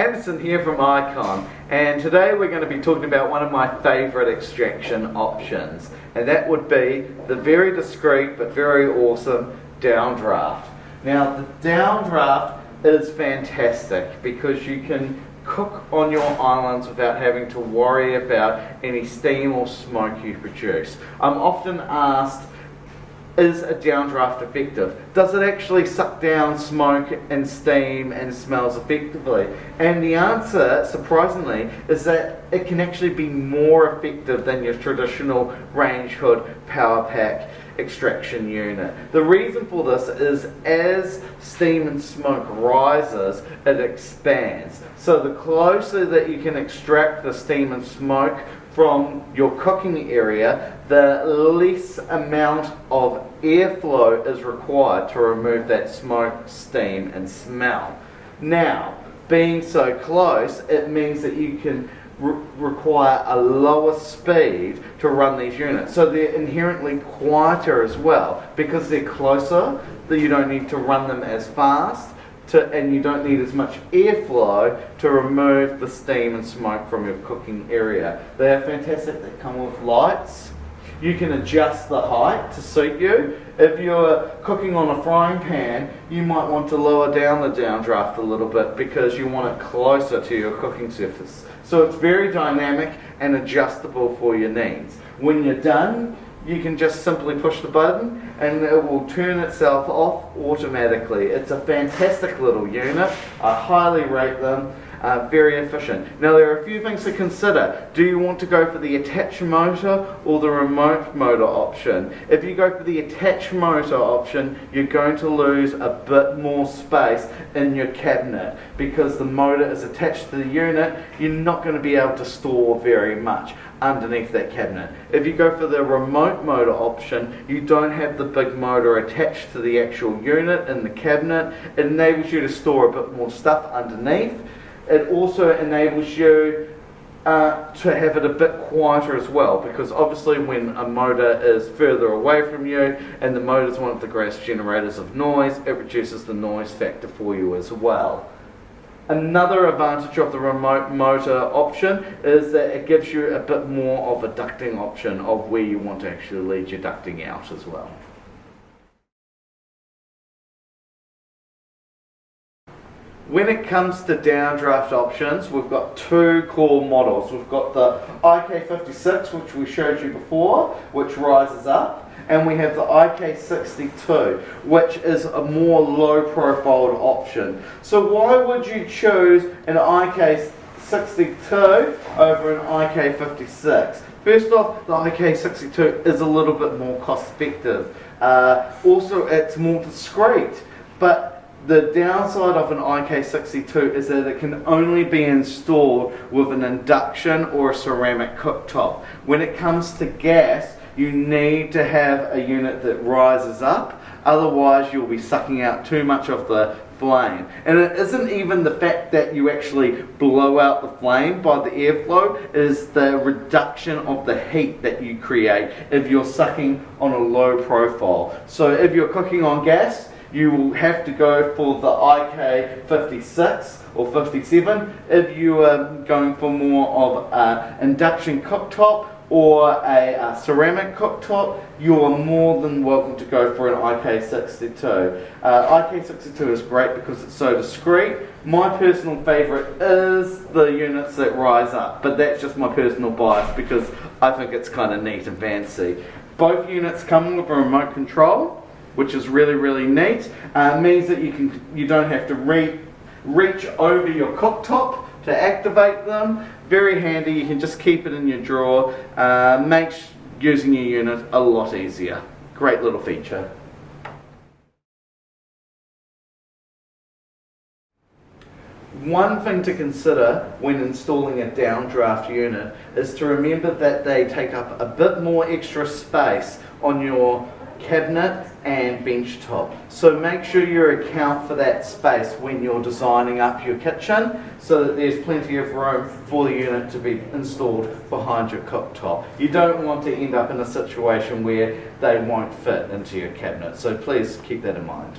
Anderson here from Icon, and today we're going to be talking about one of my favourite extraction options, and that would be the very discreet but very awesome Downdraft. Now the Downdraft is fantastic because you can cook on your islands without having to worry about any steam or smoke you produce. I'm often asked, is a downdraft effective? Does it actually suck down smoke and steam and smells effectively? And the answer, surprisingly, is that it can actually be more effective than your traditional range hood power pack extraction unit. The reason for this is as steam and smoke rises, it expands. So the closer that you can extract the steam and smoke from your cooking area, the less amount of airflow is required to remove that smoke, steam and smell. Now, being so close, it means that you can require a lower speed to run these units. So they're inherently quieter as well. Because they're closer, that you don't need to run them as fast, and you don't need as much airflow to remove the steam and smoke from your cooking area. They are fantastic. They come with lights. You can adjust the height to suit you. If you're cooking on a frying pan, you might want to lower down the downdraft a little bit because you want it closer to your cooking surface. So it's very dynamic and adjustable for your needs. When you're done, you can just simply push the button and it will turn itself off automatically. It's a fantastic little unit. I highly rate them. Very efficient. Now there are a few things to consider. Do you want to go for the attached motor or the remote motor option? If you go for the attached motor option, you're going to lose a bit more space in your cabinet because the motor is attached to the unit. You're not going to be able to store very much underneath that cabinet. If you go for the remote motor option, you don't have the big motor attached to the actual unit in the cabinet. It enables you to store a bit more stuff underneath. It also enables you to have it a bit quieter as well, because obviously when a motor is further away from you and the motor is one of the greatest generators of noise, it reduces the noise factor for you as well. Another advantage of the remote motor option is that it gives you a bit more of a ducting option of where you want to actually lead your ducting out as well. When it comes to downdraft options, we've got two core models. We've got the IK56, which we showed you before, which rises up, and we have the IK62, which is a more low-profiled option. So why would you choose an IK62 over an IK56? First off, the IK62 is a little bit more cost-effective. Also, it's more discreet, but the downside of an IK62 is that it can only be installed with an induction or a ceramic cooktop. When it comes to gas, you need to have a unit that rises up, otherwise you'll be sucking out too much of the flame. And it isn't even the fact that you actually blow out the flame by the airflow, it is the reduction of the heat that you create if you're sucking on a low profile. So if you're cooking on gas, you will have to go for the IK56 or 57. If you are going for more of an induction cooktop or a ceramic cooktop, you are more than welcome to go for an IK62. IK62 is great because it's so discreet. My personal favourite is the units that rise up, but that's just my personal bias because I think it's kind of neat and fancy. Both units come with a remote control, which is really, really neat. Means that you don't have to reach over your cooktop to activate them. Very handy. You can just keep it in your drawer. Makes using your unit a lot easier. Great little feature. One thing to consider when installing a downdraft unit is to remember that they take up a bit more extra space on your cabinet and bench top. So make sure you account for that space when you're designing up your kitchen so that there's plenty of room for the unit to be installed behind your cooktop. You don't want to end up in a situation where they won't fit into your cabinet, so please keep that in mind.